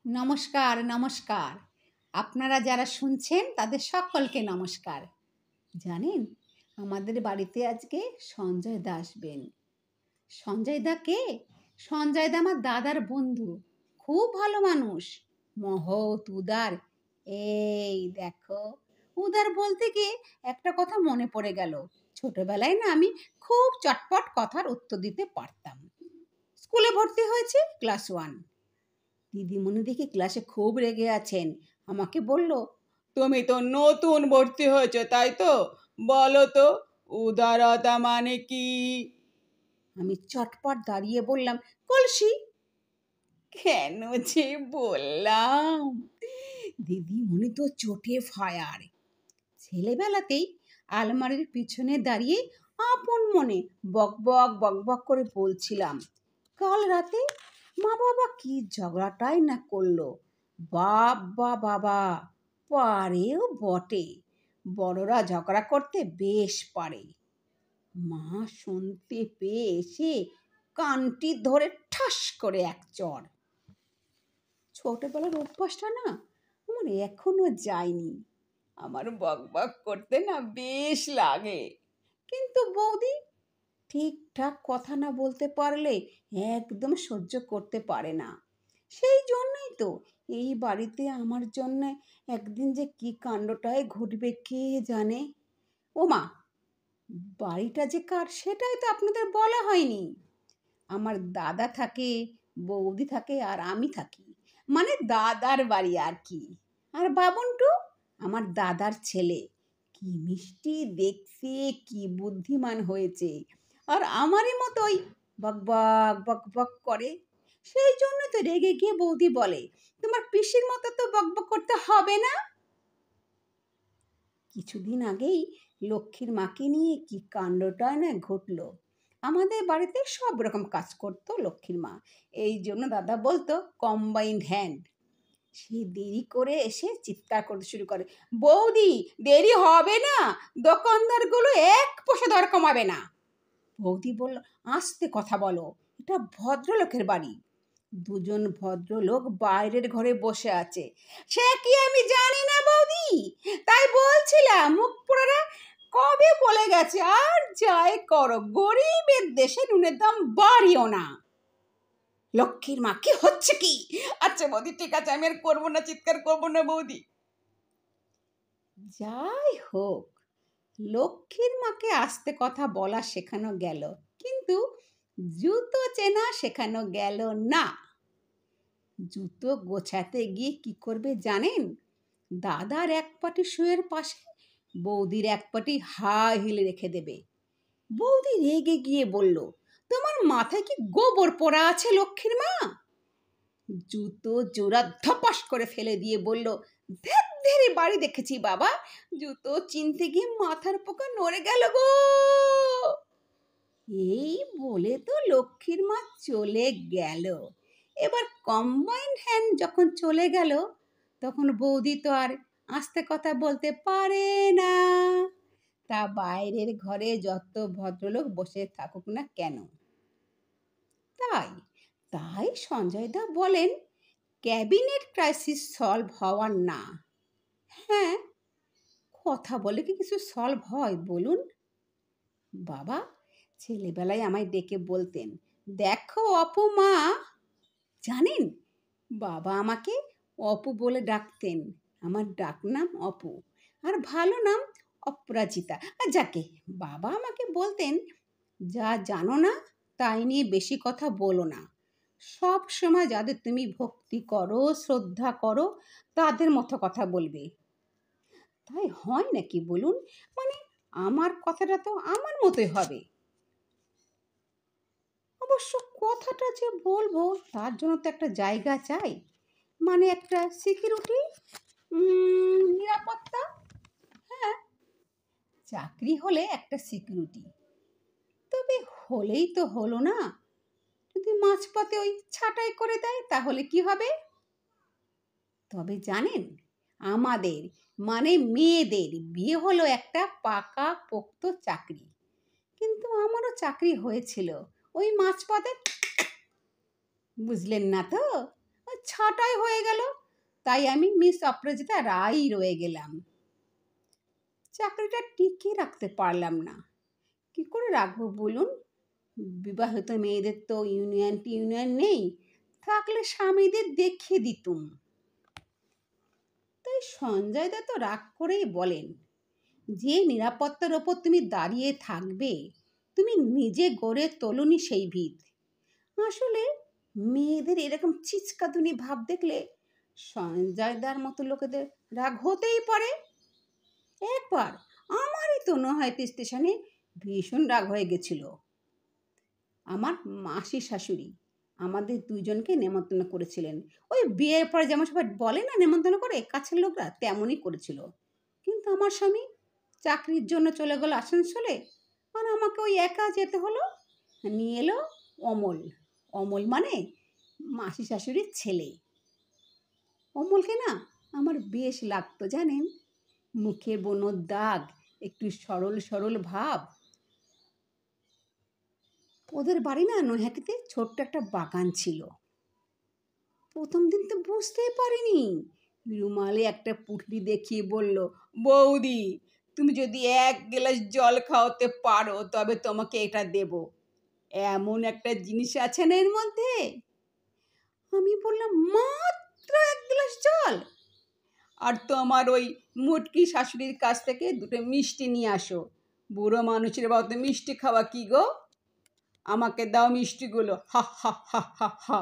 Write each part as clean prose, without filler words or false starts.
নমস্কার নমস্কার। আপনারা যারা শুনছেন তাদের সকলকে নমস্কার। জানেন, আমাদের বাড়িতে আজকে সঞ্জয় দা আসবেন। সঞ্জয় দা কে? সঞ্জয় দা আমার দাদার বন্ধু, খুব ভালো মানুষ, মহৎ উদার। এই দেখো, উদার বলতে গিয়ে একটা কথা মনে পড়ে গেল। ছোটবেলায় না আমি খুব চটপট কথার উত্তর দিতে পারতাম। স্কুলে ভর্তি হয়েছে ক্লাস 1। দিদিমণি দেখি ক্লাসে খুব রেগে আছেন। আমাকে বলল, তুমি তো নতুন ভর্তি হয়েছো তাই তো, বলো তো উদারতা মানে কি? আমি চটপট দাঁড়িয়ে বললাম, কলসি। কেন যে বললাম, দিদিমণি তো চোটে ফায়ার। ছেলেবেলাতেই আলমারির পিছনে দাঁড়িয়ে আপন মনে বকবক বকবক করে বলছিলাম। কাল রাতে মা বাবা কি ঝগড়াটাই না করলো। বাবা বাবা, পারেও বটে, বড়রা ঝগড়া করতে বেশ পারে। মা শুনতে পেয়ে এসে কানটি ধরে ঠাস করে এক চড়। ছোটবেলার অভ্যাসটা না আমার এখনো যায়নি। আমার বকবক করতে না বেশ লাগে। কিন্তু বৌদি ঠিকঠাক কথা না বলতে পারলে একদম সহ্য করতে পারে না। সেই জন্যই তো এই বাড়িতে আমার জন্য একদিন যে কি কাণ্ডটাই ঘটবে কে জানে। ওমা, বাড়িটা যে কার সেটাই তো আপনাদের বলা হয়নি। আমার দাদা থাকে, বৌদি থাকে আর আমি থাকি, মানে দাদার বাড়ি আর কি। আর বাবুন্টু আমার দাদার ছেলে, কি মিষ্টি দেখতে, কি বুদ্ধিমান হয়েছে, আর আমারই মতোই বকবক বকবক করে। সেই জন্য তো রেগে গিয়ে বৌদি বলে, তোমার পিসির মতো তো বকবক করতে হবে না। কিছুদিন আগেই লক্ষ্মীর মাকে নিয়ে কি কাণ্ডটা না ঘটলো। আমাদের বাড়িতে সব রকম কাজ করতো লক্ষ্মীর মা, এই জন্য দাদা বলতো কম্বাইন্ড হ্যান্ড। সে দেরি করে এসে চিৎকার করতে শুরু করে, বৌদি দেরি হবে না, দোকানদারগুলো এক পয়সা দর কমাবে না। বৌদি বলল, আস্তে কথা বলো, এটা ভদ্রলোকের বাড়ি। দুজন ভদ্রলোক বাইরের ঘরে বসে আছে। সে কি আমি জানি না বৌদি, তাই বলছিলাম মুখ পোড়ারা কবে বলে গেছে, আর যাই করো গরিবের দেশে নুনের দাম বাড়িও না। লক্ষ্মীর মা, কি হচ্ছে কি? আচ্ছা বৌদি ঠিক আছে, আমি আর করবো না, চিৎকার করবো না বৌদি। যাই হোক, লক্ষ্মীর মাকে আস্তে কথা বলা শেখানো গেল, কিন্তু জুতো চেনা শেখানো গেল না। জুতো গোছাতে গিয়ে কি করবে জানেন? দাদার এক পাটি শুয়ের পাশে বৌদির এক পাটি হাই হিলে রেখে দেবে। বৌদি রেগে গিয়ে বলল, তোমার মাথায় কি গোবর পোড়া আছে লক্ষ্মীর মা? জুতো জোড়া ধপাস করে ফেলে দিয়ে বলল, ধেরে বাড়ি দেখেছি বাবা, জুতো চিনতে গিয়ে মাথার পোকা নড়ে গেল গো। এই বলে তো লক্ষ্মীর মা চলে গেল। এবার কম্বাইন্ড হ্যান্ড যখন চলে গেল, তখন বৌদি তো আর আস্তে কথা বলতে পারে না। তা বাইরের ঘরে যত ভদ্রলোক বসে থাকুক না কেন। তাই তাই সঞ্জয় দা বলেন, ক্যাবিনেট ক্রাইসিস সলভ হওয়ার না। হ্যাঁ, কথা বলে কি কিছু সলভ হয় বলুন? বাবা ছেলেবেলায় আমায় ডেকে বলতেন, দেখো অপু মা। জানেন, বাবা আমাকে অপু বলে ডাকতেন। আমার ডাক নাম অপু, আর ভালো নাম অপরাজিতা। আর যাকে বাবা আমাকে বলতেন, যা জানো না তাই নিয়ে বেশি কথা বলো না, সব সময় যাদের তুমি ভক্তি করো শ্রদ্ধা করো তাদের মতো কথা বলবে। তাই হয় নাকি বলুন? মানে আমার কথাটা তো আমার মতোই হবে। অবশ্য কথাটা যে বলবো তার জন্য তো একটা জায়গা চাই, মানে একটা সিকিউরিটি, নিরাপত্তা। হ্যাঁ, চাকরি হলে একটা সিকিউরিটি, তবে হলেই তো হলো না। যদি মাঝপথে ওই ছাঁটাই করে দেয় তাহলে কি হবে? তবে জানেন, আমাদের মানে মেয়েদের বিয়ে হলো একটা পাকা পোক্ত চাকরি, কিন্তু আমারও চাকরি হয়েছিল ওই মাঝপথে, বুঝলেন না তো? ওই ছাঁটাই হয়ে গেল, তাই আমি মিস অপরাজিতা রাই রয়ে গেলাম। চাকরিটা টিকিয়ে রাখতে পারলাম না। কি করে রাখবো বলুন? বিবাহিত মেয়েদের তো ইউনিয়ন নেই, থাকলে স্বামীদের দেখিয়ে দিতুম। তাই সঞ্জয় দা তো রাগ করেই বলেন, যে নিরাপত্তার ওপর তুমি দাঁড়িয়ে থাকবে, তুমি নিজে গড়ে তোলনি সেই ভিত। আসলে মেয়েদের এরকম চিচকাতুনি ভাব দেখলে সঞ্জয়দার মতো লোকেদের রাগ হতেই পারে। একবার আমারই তো নহাইতে স্টেশনে ভীষণ রাগ হয়ে গেছিল। আমার মাসি শাশুড়ি আমাদের দুইজনকে নেমন্তন্ন করেছিলেন। ওই বিয়ের পরে যেমন সবাই বলে না নেমন্তন্ন করে, কাছের লোকরা তেমনই করেছিল। কিন্তু আমার স্বামী চাকরির জন্য চলে গেল আসানসোলে, আর আমাকে ওই একা যেতে হলো। নিয়ে এলো অমল। অমল মানে মাসি শাশুড়ির ছেলে। অমলকে না আমার বেশ লাগতো জানেন, মুখে বনোর দাগ, একটু সরল সরল ভাব। ওদের বাড়ি না নৈহাটিতে ছোট্ট একটা বাগান ছিল। প্রথম দিন তো বুঝতেই পারিনি। রুমালে একটা পুঁটলি দেখিয়ে বলল, বৌদি তুমি যদি 1 গ্লাস জল খাওয়াতে পারো তবে তোমাকে এটা দেব। এমন একটা জিনিস আছে না এর মধ্যে? আমি বললাম, মাত্র 1 গ্লাস জল? আর তোমার ওই মুটকি শাশুড়ির কাছ থেকে 2টো মিষ্টি নিয়ে আসো। বুড়ো মানুষের বাড়িতে মিষ্টি খাওয়া কি গো? আমাকে দাও মিষ্টিগুলো। হা হা হা হা হা।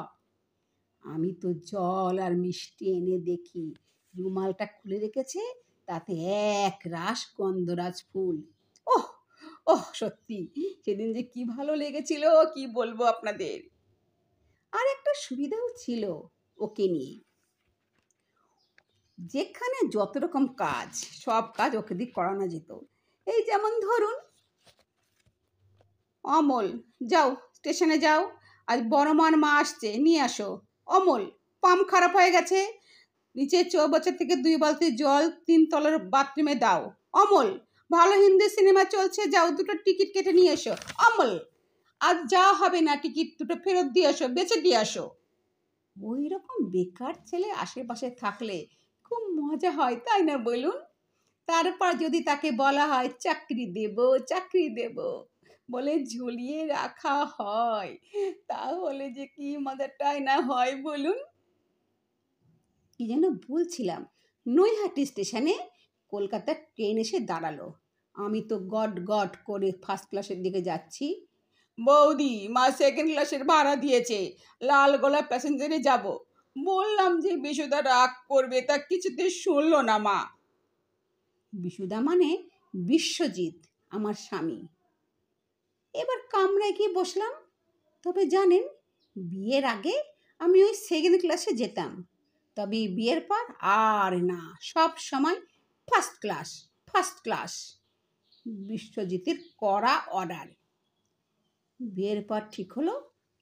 আমি তো জল আর মিষ্টি এনে দেখি রুমালটা খুলে রেখেছে, তাতে এক রাস গন্ধরাজ ফুল। ওহ ওহ, সত্যি সেদিন যে কি ভালো লেগেছিল, কি বলবো আপনাদের। আর একটা সুবিধাও ছিল ওকে নিয়ে, যেখানে যত রকম কাজ সব কাজ ওকে দিয়ে করানো যেত। এই যেমন ধরুন, অমল যাও স্টেশনে যাও, আজ বড়মার মা আসছে, নিয়ে আসো। অমল পাম্প খারাপ হয়ে গেছে, নিচে চৌবাচ্চা থেকে 2 বালতি জল 3 তলার বাথরুমে দাও। অমল ভালো হিন্দি সিনেমা চলছে, যাও 2টো টিকিট কেটে নিয়ে এসো। অমল আজ যা হবে না, টিকিট 2টো ফেরত দিয়ে আসো, বেঁচে দিয়ে আসো। ওই রকম বেকার ছেলে আশেপাশে থাকলে খুব মজা হয়, তাই না বলুন? তারপর যদি তাকে বলা হয় চাকরি দেব বলে ঝুলিয়ে রাখা হয়, তাহলে যে কি মজাটাই না হয় বলুন। কি যেন বলছিলাম, নৈহাটি স্টেশনে কলকাতার ট্রেন এসে দাঁড়ালো। আমি তো গট গট করে ফার্স্ট ক্লাসের দিকে যাচ্ছি। বৌদি মা 2nd ক্লাসের ভাড়া দিয়েছে, লালগোলা প্যাসেঞ্জারে যাব। বললাম যে বিশুদা রাগ করবে, তা কিছুতে শুনলো না মা। বিশুদা মানে বিশ্বজিৎ, আমার স্বামী। এবার কামরায় গিয়ে বসলাম। তবে জানেন, বিয়ের আগে আমি ওই 2nd ক্লাসে যেতাম, তবে বিয়ের পর আর না, সব সময় ফার্স্ট ক্লাস। বিশ্বজিতের কড়া অর্ডার। বিয়ের পর ঠিক হলো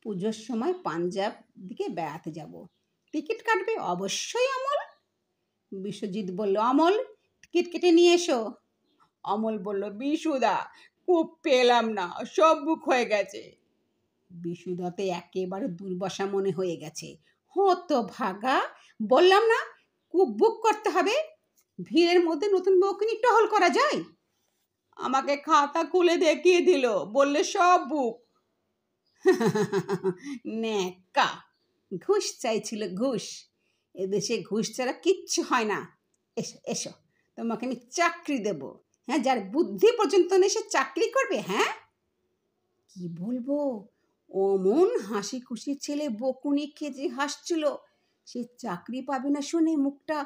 পুজোর সময় পাঞ্জাব দিকে বেড়াতে যাব। টিকিট কাটবে অবশ্যই অমল। বিশ্বজিৎ বলল, অমল টিকিট কেটে নিয়ে এসো। অমল বলল, বিশুদা খুব পেলাম না, সব বুক হয়ে গেছে। বিশুদাতে একেবারে দুর্বাসা মনে হয়ে গেছে। হতভাগা, বললাম না খুব বুক করতে হবে, ভিড়ের মধ্যে নতুন বউকে নিয়ে টহল করা যায়? আমাকে খাতা খুলে দেখিয়ে দিল, বললে সব বুক। নেকা, ঘুষ চাইছিল, ঘুষ। এদেশে ঘুষ ছাড়া কিচ্ছু হয় না। এসো এসো, তোমাকে আমি চাকরি দেব। হ্যাঁ, যার বুদ্ধি পর্যন্ত নেই সে চাকরি করবে? হ্যাঁ, কি বলবো, অমন হাসি খুশি ছেলে বকুনি খেয়ে হাসছিল, সে চাকরি পাবে না শুনে মুখটা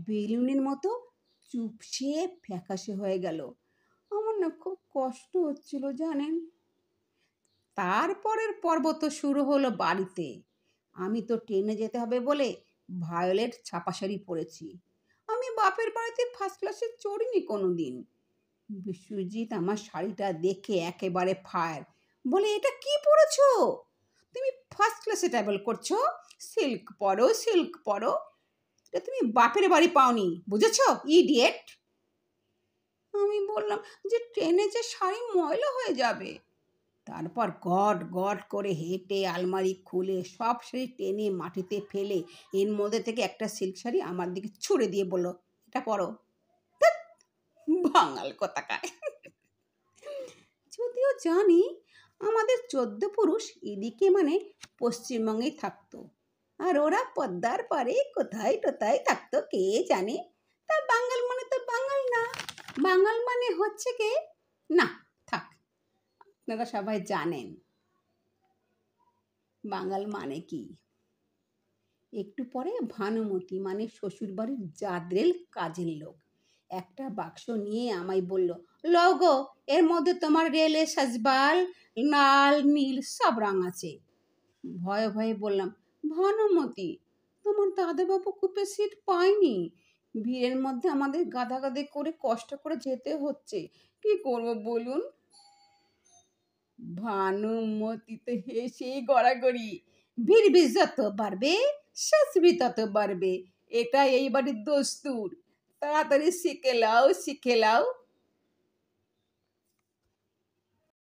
বেলুনের মতো চুপসে ফ্যাকাশে হয়ে গেল। আমার না খুব কষ্ট হচ্ছিল জানেন। তারপরের পর্ব তো শুরু হলো বাড়িতে। আমি তো ট্রেনে যেতে হবে বলে ভায়োলেট ছাপা শাড়ি পরেছি। আমি বাপের বাড়িতে ফার্স্ট ক্লাসে চড়িনি কোনো দিন। বিশ্বজিৎ আমার শাড়িটা দেখে একেবারে ফায়ার, বলে, এটা কি পরেছো তুমি? ফার্স্ট ক্লাসে ট্রাভেল করছো? সিল্ক পরো। এটা তুমি বাপের বাড়ি পাওনি, বুঝেছো ইডিয়েট? আমি বললাম যে ট্রেনে যে শাড়ি ময়লা হয়ে যাবে। তারপর গট গট করে হেঁটে আলমারি খুলে সব শাড়ি টেনে মাটিতে ফেলে এর মধ্যে থেকে একটা সিল্ক শাড়ি আমার দিকে ছুঁড়ে দিয়ে বলল, এটা পরো। ধ্যাৎ, বাঙাল কোথাকার। যদিও জানি আমাদের 14 পুরুষ এদিকে মানে পশ্চিমবঙ্গেই থাকতো, আর ওরা পদ্মার পারে কোথায় টোথায় থাকতো কে জানে। তা বাঙাল মানে তো বাঙাল না, বাঙাল মানে হচ্ছে কে, না থাক, আপনারা সবাই জানেন বাঙাল মানে কি। একটু পরে ভানুমতি মানে শ্বশুরবাড়ির জাদ্রেল কাজের লোক একটা বাক্স নিয়ে আমায় বলল, লও গো, এর মধ্যে তোমার রেলে সাজবাল লাল নীল সব রং আছে। ভয়ে ভয়ে বললাম, ভানুমতি, তোমার দাদাবাবু কূপে সিট পায়নি, ভিড়ের মধ্যে আমাদের গাদাগাদি করে কষ্ট করে যেতে হচ্ছে, কি করব বলুন। ভানুমতিতে হেসেই গড়াগড়ি, ভিড় যত বাড়বে শাস্তি তত বাড়বে, এটা এই বাড়ির দস্তুর, তাড়াতাড়ি শিখে লাও শিখে লাও।